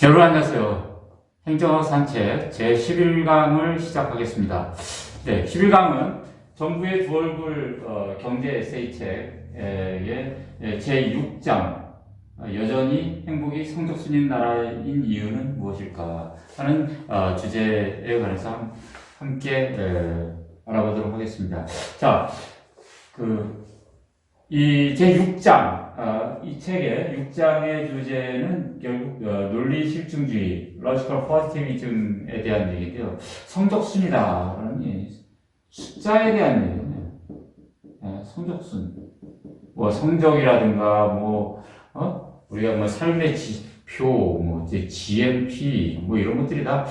여러분 안녕하세요. 행정학 산책 제11강을 시작하겠습니다. 네, 11강은 정부의 두 얼굴 경제 에세이책의 제6장 여전히 행복이 성적순인 나라인 이유는 무엇일까 하는 주제에 관해서 함께 알아보도록 하겠습니다. 자, 이 제6장, 이 책의 6장의 주제는 결국 논리 실증주의, logical positivism에 대한 얘기인데요. 성적순이다라는 숫자에 대한 얘기예요. 성적순. 뭐 성적이라든가 우리가 뭐 삶의 지표, GMP, 이런 것들이 다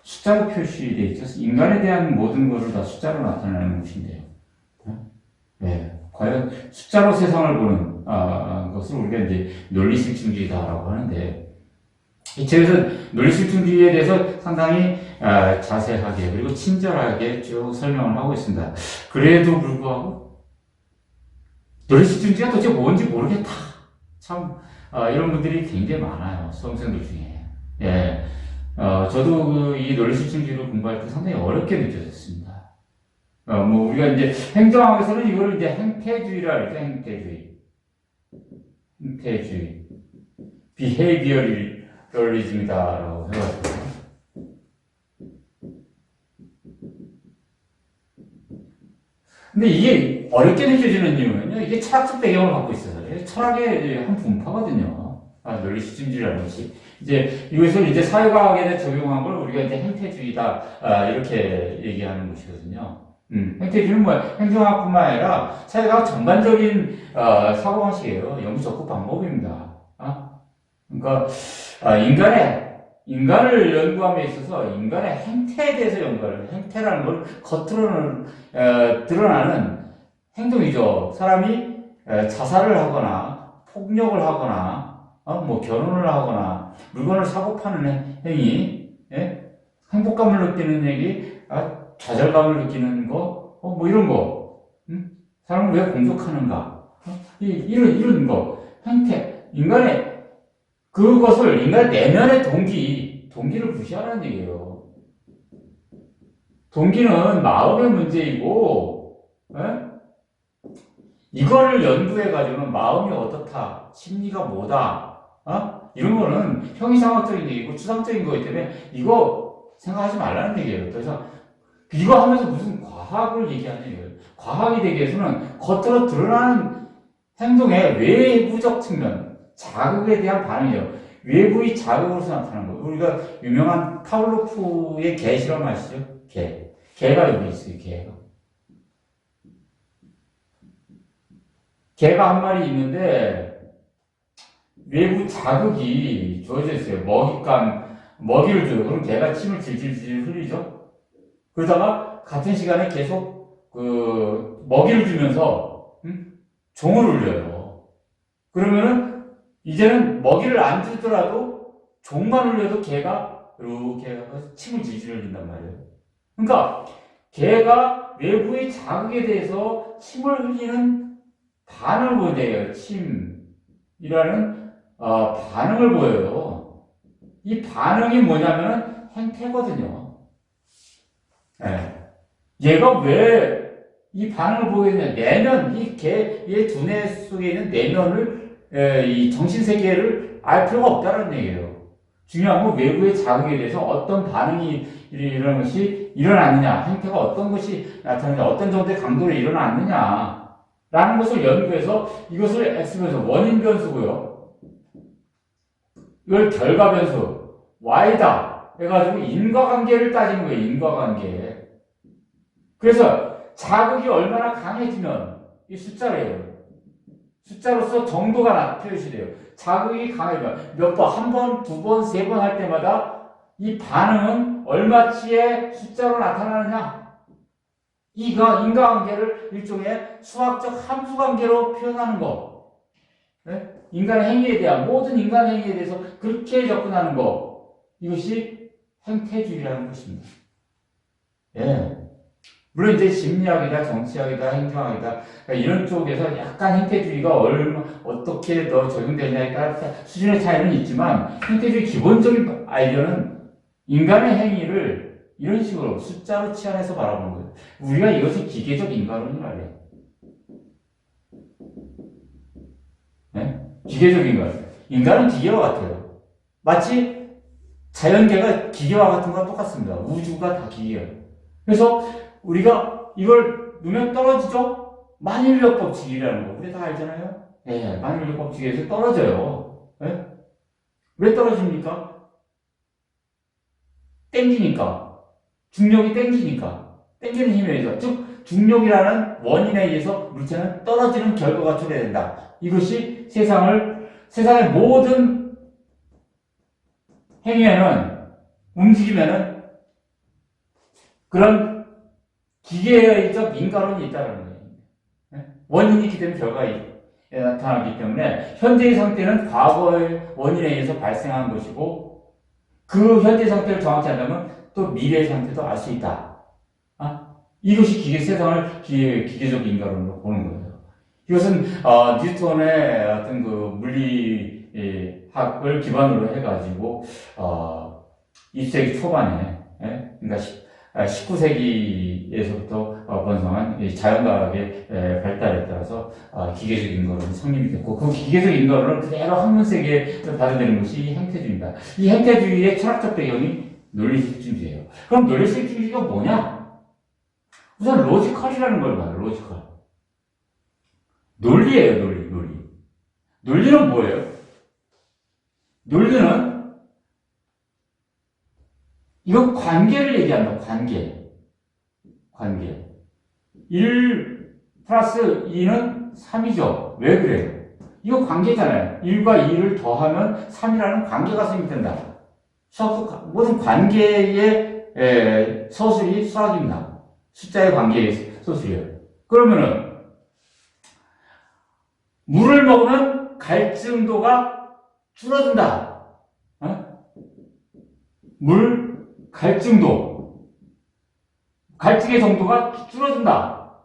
숫자로 표시되어 있죠. 인간에 대한 모든 것을 다 숫자로 나타내는 것인데요. 네, 과연 숫자로 세상을 보는 것을 우리가 이제 논리실증주의다라고 하는데, 이 책에서 논리실증주의에 대해서 상당히 자세하게 그리고 친절하게 쭉 설명을 하고 있습니다. 그래도 불구하고 논리실증주의가 도대체 뭔지 모르겠다. 참 이런 분들이 굉장히 많아요. 수험생들 중에. 예, 저도 이 논리실증주의를 공부할 때 상당히 어렵게 느껴졌습니다. 우리가 이제 행정학에서는 이걸 이제 행태주의라 그러죠. 행태주의. behavioralism이다라고 해가지고. 근데 이게 어렵게 느껴지는 이유는요, 이게 철학적 배경을 갖고 있어서, 철학의 한 분파거든요. 논리실증주의라는 것이. 이제 이것을 이제 사회과학에 적용한 걸 우리가 이제 행태주의다, 이렇게 얘기하는 것이거든요. 행태주의는 행정학뿐만 아니라 사회과학 전반적인 사고방식이에요. 연구 접근 방법입니다. 그러니까 인간을 연구함에 있어서 인간의 행태에 대해서 연구하는, 행태라는 걸 겉으로는 드러나는 행동이죠. 사람이 자살을 하거나 폭력을 하거나 결혼을 하거나 물건을 사고 파는 행위, 행복감을 느끼는 얘기, 좌절감을 느끼는 거, 이런 거. 사람을 왜 공격하는가? 이런 거. 행태. 그것을 인간의 내면의 동기를 무시하라는 얘기예요. 동기는 마음의 문제이고, 이거를 연구해가지고는 마음이 어떻다, 심리가 뭐다, 이런 거는 형이상학적인 얘기고 추상적인 거기 때문에 이거 생각하지 말라는 얘기예요. 그래서 이거 하면서 무슨 과학을 얘기하는 얘기예요. 과학이 되기 위해서는 겉으로 드러나는 행동의 외부적 측면, 자극에 대한 반응이죠. 외부의 자극으로서 나타나는 거예요. 우리가 유명한 파블로프의 개 실험 아시죠? 개가 여기 있어요, 개가 한 마리 있는데 외부 자극이 주어져 있어요. 먹이를 줘요. 그럼 개가 침을 질질 흘리죠? 그러다가 같은 시간에 계속 먹이를 주면서 종을 울려요. 그러면은 이제는 먹이를 안 주더라도 종만 울려도 개가 이렇게 침을 질질 흘린단 말이에요. 그러니까 개가 외부의 자극에 대해서 침을 흘리는 반응을 보여요. 침이라는 반응을 보여요. 이 반응이 뭐냐면 행태거든요. 얘가 왜 이 반응을 보게 되냐? 내면, 얘의 두뇌 속에 있는 내면을, 이 정신세계를 알 필요가 없다는 얘기예요. 중요한 건 외부의 자극에 대해서 어떤 반응이 이런 것이 일어나느냐, 행태가 어떤 것이 나타나느냐, 어떤 정도의 강도로 일어나느냐, 라는 것을 연구해서 이것을 X변수, 원인 변수고요. 이걸 결과 변수, Y다. 해가지고 인과관계를 따지는 거예요, 인과관계. 그래서 자극이 얼마나 강해지면 이 숫자래요. 숫자로서 정도가 표시돼요. 자극이 강해지면 몇 번, 한 번, 두 번, 세 번 할 때마다 이 반응은 얼마치의 숫자로 나타나느냐. 인과관계를 일종의 수학적 함수관계로 표현하는 거. 인간의 행위에 대한, 모든 인간 행위에 대해서 그렇게 접근하는 거. 이것이 행태주의라는 것입니다. 물론 이제 심리학이다, 정치학이다, 행정학이다, 그러니까 이런 쪽에서 약간 행태주의가 어떻게 더 적용되냐에 따라 수준의 차이는 있지만, 행태주의 기본적인 아이디어는 인간의 행위를 이런 식으로 숫자로 치환해서 바라보는 거예요. 우리가 이것을 기계적 인간론이라 그래요. 네? 기계적 인간. 인간은 기계와 같아요. 마치 자연계가 기계와 같은 거랑 똑같습니다. 우주가 다 기계예요. 그래서 우리가 이걸 놓으면 떨어지죠? 만일력 법칙이라는 거. 우리 다 알잖아요? 네, 만일력 법칙에서 떨어져요. 네? 왜 떨어집니까? 땡기니까. 중력이 땡기니까. 땡기는 힘에 의해서. 즉, 중력이라는 원인에 의해서 물체는 떨어지는 결과가 초래된다. 이것이 세상의 모든 행위에는, 움직임에는 그런 기계적 인과론이 있다는 거예요. 원인이 있기 때문에 결과가 나타나기 때문에 현재의 상태는 과거의 원인에 의해서 발생한 것이고 그 현재 상태를 정확히 안다면 또 미래의 상태도 알 수 있다. 이것이 세상을 기계적 인과론으로 보는 거예요. 이것은 뉴턴의 어떤 그 물리학을 기반으로 해가지고 20세기 초반에, 그러니까 19세기에서부터 번성한 자연과학의 발달에 따라서 기계적 인과론이 성립이 됐고, 그 기계적 인과론을 그대로 학문 세계에 받아들이는 것이 행태주의입니다. 이 행태주의의 철학적 배경이 논리실증주의예요. 그럼 논리실증주의가 뭐냐? 우선 로지컬이라는 걸 봐요. 로지컬. 논리예요. 논리. 논리는 뭐예요? 논리는 이건 관계를 얘기한다. 관계. 1 플러스 2는 3이죠. 왜 그래요? 이거 관계잖아요. 1과 2를 더하면 3이라는 관계가 성립된다. 모든 관계의 서술이 수학입니다. 숫자의 관계의 서술이에요. 그러면은 물을 먹으면 갈증도가 줄어든다. 갈증의 정도가 줄어든다.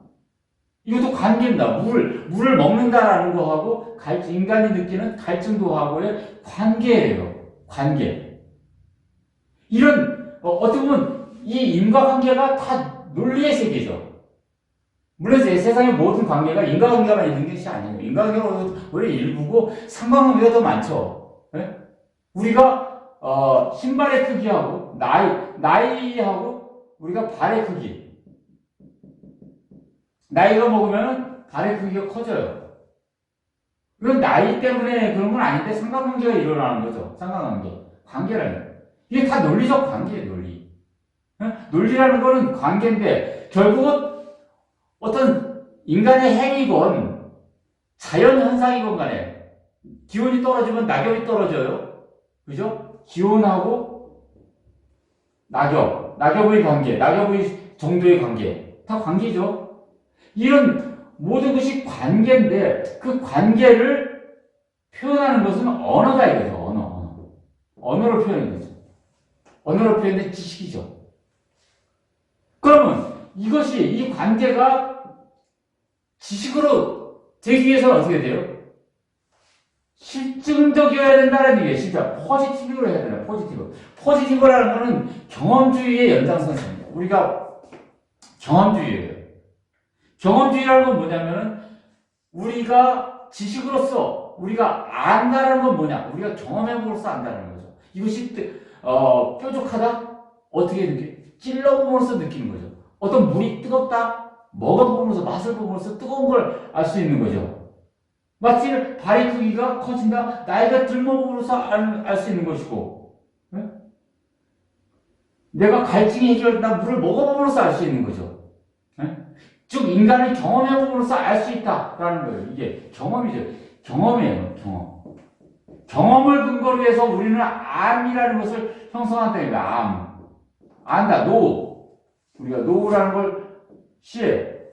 이것도 관계입니다. 물을 먹는다라는 거하고 인간이 느끼는 갈증도하고의 관계예요. 관계. 이런 어떻게 보면 이 인과관계가 다 논리의 세계죠. 물론 세상의 모든 관계가 인과관계만 있는 것이 아니에요. 인과관계가 원래 일부고 상관관계가 더 많죠. 네? 우리가 신발의 크기하고 나이하고 우리가 발의 크기. 나이가 먹으면 발의 크기가 커져요. 이건 나이 때문에 그런 건 아닌데 상관관계가 일어나는 거죠. 관계라는 거. 이게 다 논리적 관계예요. 논리. 네? 논리라는 거는 관계인데 결국은 어떤 인간의 행위건 자연현상이건 간에 기온이 떨어지면 낙엽이 떨어져요. 그죠? 기온하고 낙엽의 관계, 낙엽의 정도의 관계, 다 관계죠. 이런 모든 것이 관계인데 그 관계를 표현하는 것은 언어다 이거죠. 언어로 표현하는 거죠. 언어로 표현된 지식이죠. 그러면 이 관계가 지식으로 되기 위해서는 어떻게 돼요? 실증적이어야 된다는 얘기예요. 진짜 포지티브로 해야 되나? 포지티브라는 거는 경험주의의 연장선입니다. 우리가 경험주의예요. 경험주의라는 건 뭐냐면은 우리가 지식으로서 우리가 안다는 건 뭐냐? 우리가 경험해봄으로써 안다는 거죠. 이것이 뾰족하다? 어떻게 느껴요? 찔러봄으로써 느끼는 거죠. 어떤 물이 뜨겁다? 먹어보면서 맛을 보면서 뜨거운 걸 알 수 있는 거죠. 마치 발의 크기가 커진다. 나이가 들먹으로서 알 수 있는 것이고, 네? 내가 갈증이 해결된다. 물을 먹어보면서 알 수 있는 거죠. 네? 즉 인간을 경험해보면서 알 수 있다라는 거예요. 이게 경험이죠. 경험이에요. 경험을 근거로 해서 우리는 암이라는 것을 형성한다니까. 안다. 우리가 노우라는 걸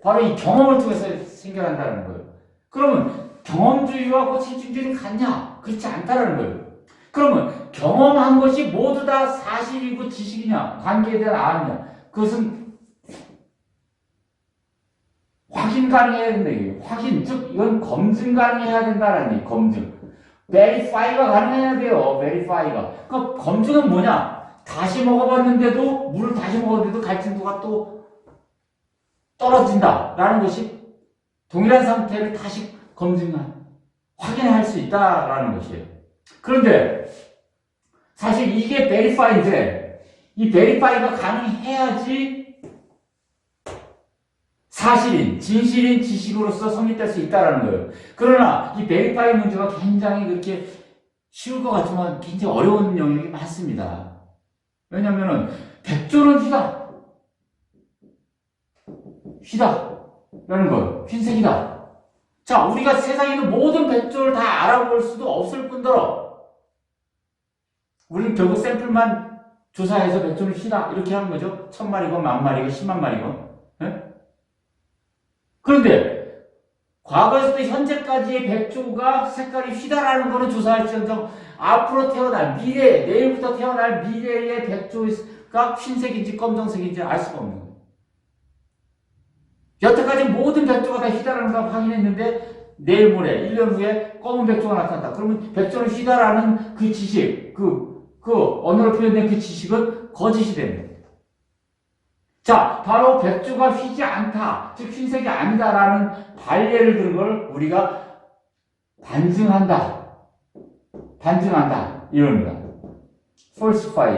바로 이 경험을 통해서 생겨난다는 거예요. 그러면 경험주의와 실증주의는 같냐? 그렇지 않다는 거예요. 그러면 경험한 것이 모두 다 사실이고 지식이냐? 관계에 대한 암이냐? 그것은 확인 가능해야 된다. 확인, 즉, 이건 검증 가능해야 된다는 얘기, 검증. verify가 가능해야 돼요, verify가. 그러니까 검증은 뭐냐? 다시 먹어봤는데도, 물을 다시 먹었는데도 갈증도가 또 떨어진다라는 것이 동일한 상태를 다시 확인할 수 있다라는 것이에요. 그런데, 사실 이게 verify인데, 이 verify가 가능해야지 사실인, 진실인 지식으로서 성립될 수 있다는 거예요. 그러나 이 베리파이 문제가 굉장히 그렇게 쉬울 것 같지만 굉장히 어려운 영역이 많습니다. 왜냐면은 백조는 휘다. 휘다라는 거예요. 흰색이다. 자, 우리가 세상에 있는 모든 백조를 다 알아볼 수도 없을 뿐더러 우리는 결국 샘플만 조사해서 백조는 휘다 이렇게 하는 거죠. 1000마리건 10,000마리건 10만 마리건. 네? 그런데 과거에서부터 현재까지의 백조가 색깔이 휘다라는 것은 조사할지언정 앞으로 태어날 내일부터 태어날 미래의 백조가 흰색인지 검정색인지 알 수가 없는 거예요. 여태까지 모든 백조가 다 휘다라는 걸 확인했는데 내일 모레 1년 후에 검은 백조가 나타났다. 그러면 백조는 휘다라는 그 지식, 그 언어로 표현된 그 지식은 거짓이 됩니다. 자, 바로 백조가 휘지 않다, 즉 흰색이 아니다라는 반례를 들은 걸 우리가 반증한다 이럽니다. falsify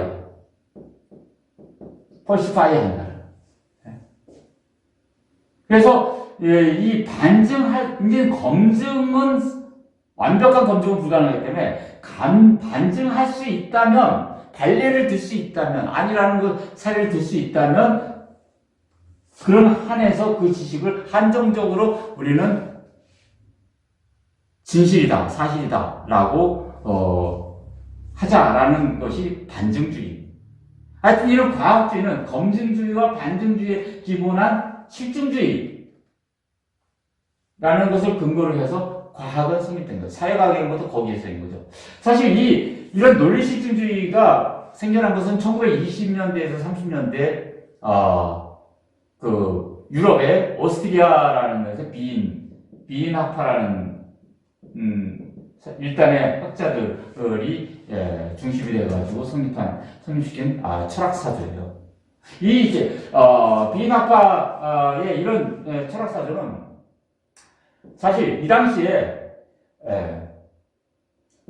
한다. 그래서 이 이제 검증은 완벽한 검증은 불가능하기 때문에 반증할 수 있다면, 반례를 들 수 있다면, 아니라는 그 사례를 들 수 있다면 그런 한에서 그 지식을 한정적으로 우리는 진실이다, 사실이다 라고 하자라는 것이 반증주의. 하여튼 이런 과학주의는 검증주의와 반증주의에 기본한 실증주의라는 것을 근거로 해서 과학은 성립된 거예요. 사회과학이라는 것도 거기에서인 거죠. 사실 이런 논리 실증주의가 생겨난 것은 1920년대에서 30년대 유럽의 오스트리아라는 데서 비인 학파라는 일단의 학자들이 중심이 돼가지고 성립시킨 철학사조예요. 비인 학파의 이런 철학사조는 사실 이 당시에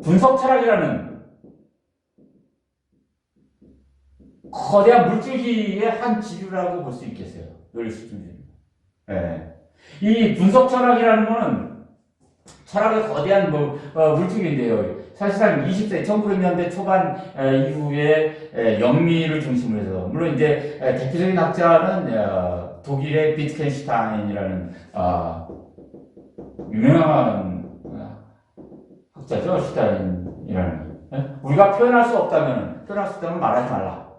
분석 철학이라는 거대한 물줄기의 한 지류라고 볼 수 있겠어요. 논리실증주의. 이 분석 철학이라는 거는 철학의 거대한 물줄기인데요. 사실상 20세, 1900년대 초반 이후에 영미를 중심으로 해서, 물론 이제 대표적인 학자는 독일의 비트겐슈타인이라는 유명한 학자죠. 슈타인이라는. 우리가 표현할 수 없다면 말하지 말라.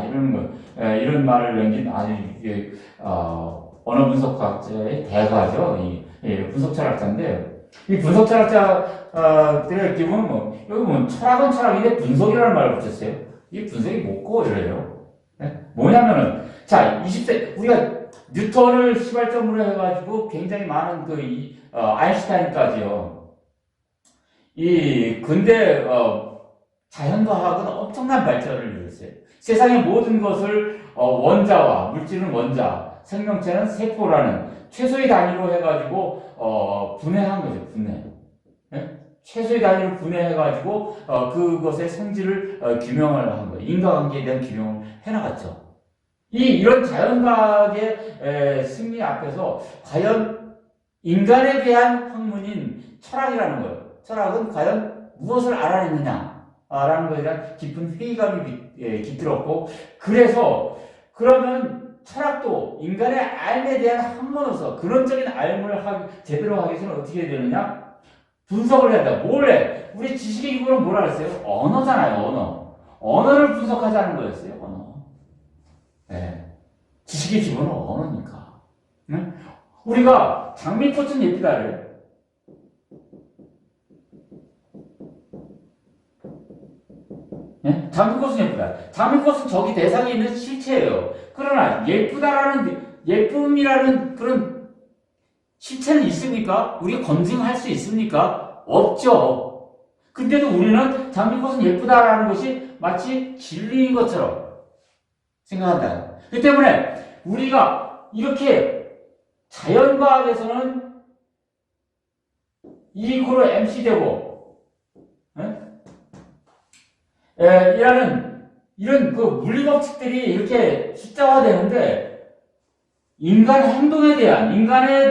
이런 말을 남긴 아주 언어 분석학자의 대가죠. 분석 철학자인데, 이 분석 철학자들의 기본은 여기 철학은 철학인데 분석이라는 말을 붙였어요. 이 분석이 뭐고 이래요. 뭐냐면은, 자, 20세, 우리가 뉴턴을 시발점으로 해가지고 굉장히 많은 아인슈타인까지요. 근대, 자연과학은 엄청난 발전을 이루었어요. 세상의 모든 것을 원자와, 물질은 원자, 생명체는 세포라는 최소의 단위로 해가지고 분해한 거죠. 분해. 최소의 단위로 분해해가지고 그것의 성질을 규명을 한 거예요. 인과관계에 대한 규명을 해나갔죠. 이런 자연과학의 승리 앞에서 과연 인간에 대한 학문인 철학이라는 거예요. 철학은 과연 무엇을 알아냈느냐 라는 것에 대한 깊은 회의감이 깃들었고, 그래서 그러면 철학도 인간의 삶에 대한 학문으로서 근원적인 삶을 제대로 하기 위해서는 어떻게 해야 되느냐? 분석을 해야 된다. 뭘 해? 우리 지식의 기본은 뭐라 그랬어요? 언어잖아요, 언어를 분석하자는 거였어요, 언어. 지식의 기본은 언어니까. 우리가 장미꽃은 예쁘다래. 장미꽃은 예쁘다. 장미꽃은 저기 대상에 있는 실체예요. 그러나 예쁘다라는, 예쁨이라는 그런 실체는 있습니까? 우리가 검증할 수 있습니까? 없죠. 근데도 우리는 장미꽃은 예쁘다라는 것이 마치 진리인 것처럼 생각한다. 그 때문에 우리가 이렇게 자연과학에서는 이익으로 MC 되고, 이런 그 물리법칙들이 이렇게 숫자화되는데, 인간에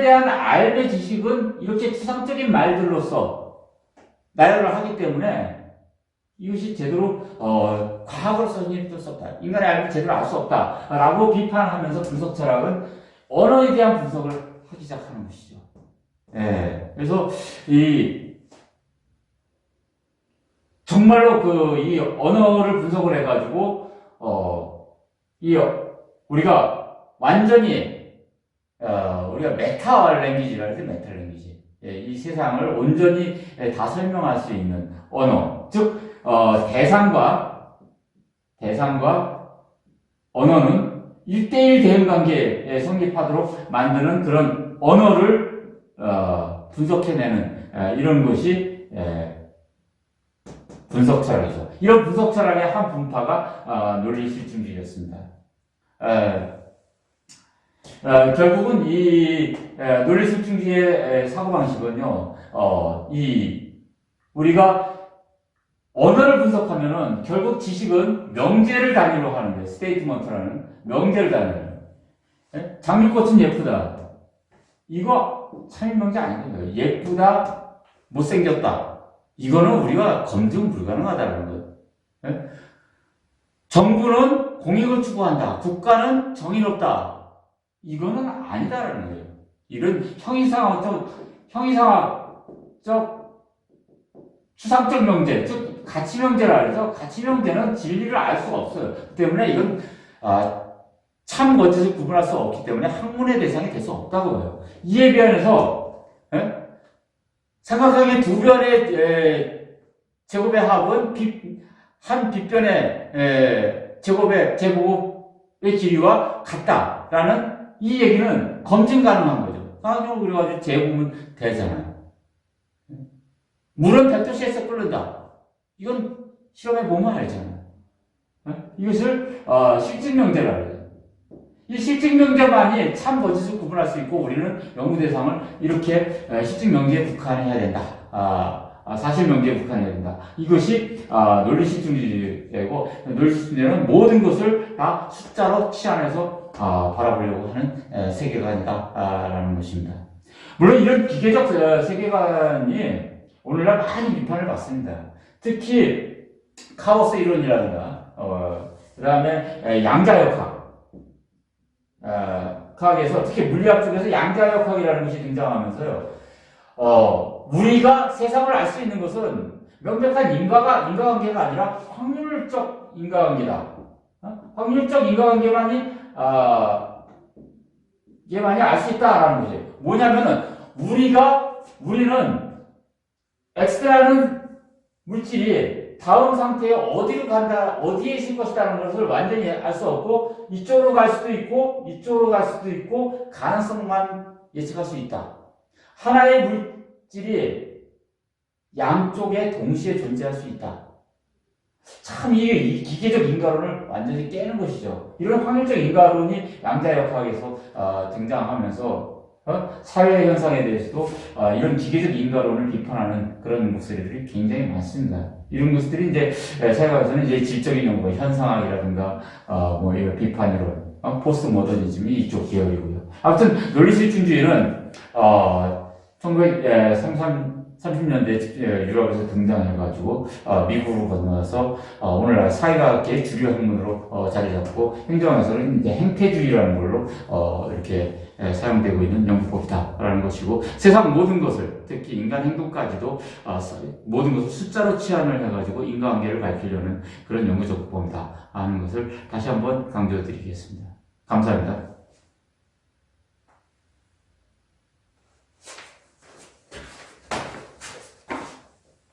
대한 알의 지식은 이렇게 추상적인 말들로서 나열을 하기 때문에 이것이 제대로, 과학으로서 설명할 수 없다. 인간의 알을 제대로 알 수 없다. 라고 비판하면서 분석 철학은 언어에 대한 분석을 하기 시작하는 것이죠. 그래서, 정말로 이 언어를 분석을 해가지고, 우리가 완전히, 우리가 메타 랭귀지라 해서 메타 랭귀지. 이 세상을 온전히 다 설명할 수 있는 언어. 즉, 대상과 언어는 1대1 대응 관계에 성립하도록 만드는 그런 언어를, 분석해내는, 이런 것이, 분석 철학이죠. 이런 분석 철학의 한 분파가, 논리 실증주의였습니다. 결국은 이 논리 실증주의의 사고방식은요, 우리가 언어를 분석하면은 결국 지식은 명제를 단위로 하는 거예요. 스테이트먼트라는 명제를 단위로. 장미꽃은 예쁘다. 이거 참인명제 아니거든요. 예쁘다, 못생겼다. 이거는 우리가 검증 불가능하다는 거예요. 정부는 공익을 추구한다. 국가는 정의롭다. 이거는 아니다라는 거예요. 이런 형이상학적 추상적 명제, 즉 가치 명제라 그래서 가치 명제는 진리를 알 수가 없어요. 그 때문에 이건 참 거짓을 구분할 수 없기 때문에 학문의 대상이 될 수 없다고 해요. 이에 비해서 삼각형의 두 변의 제곱의 합은 한 빗변의 제곱의 길이와 같다라는 이 얘기는 검증 가능한 거죠. 삼각형을 그려가지고 재보면 되잖아요. 물은 100도씨에서 끓는다. 이건 실험해 보면 알잖아요. 이것을 실증 명제라고 해요. 이 실증 명제만이 참 거짓을 구분할 수 있고 우리는 연구 대상을 이렇게 실증 명제에 국한해야 된다. 사실 명제에 국한해야 된다. 이것이 논리 실증주의고 논리 실증주의는 모든 것을 다 숫자로 치환해서 바라보려고 하는 세계관이다라는 것입니다. 물론 이런 기계적 세계관이 오늘날 많이 비판을 받습니다. 특히 카오스 이론이라든가 그 다음에 양자역학 과학에서 특히 물리학 쪽에서 양자역학이라는 것이 등장하면서요. 우리가 세상을 알 수 있는 것은 명백한 인과관계가 아니라 확률적 인과관계다. 확률적 인과관계만이 알 수 있다라는 거죠. 뭐냐면은 우리는 X라는 물질이 다음 상태에 어디로 간다, 어디에 있을 것이라는 것을 완전히 알 수 없고, 이쪽으로 갈 수도 있고, 이쪽으로 갈 수도 있고, 가능성만 예측할 수 있다. 하나의 물질이 양쪽에 동시에 존재할 수 있다. 참, 이 기계적 인과론을 완전히 깨는 것이죠. 이런 확률적 인과론이 양자역학에서 등장하면서 사회 현상에 대해서도 이런 기계적 인과론을 비판하는 그런 목소리들이 굉장히 많습니다. 이런 것들이 이제 사회학에서는 이제 질적인 연구, 현상학이라든가 이런 비판이론, 포스트 모더니즘이 이쪽 계열이고요. 아무튼 논리실증주의는 1930년대 유럽에서 등장해가지고 미국으로 건너서 오늘날 사회과학계의 주류 학문으로 자리 잡고 행정학에서는 이제 행태주의라는 걸로 이렇게 사용되고 있는 연구법이다라는 것이고 세상 모든 것을 특히 인간 행동까지도 모든 것을 숫자로 치환을 해가지고 인과관계를 밝히려는 그런 연구적 법이다 하는 것을 다시 한번 강조드리겠습니다. 감사합니다.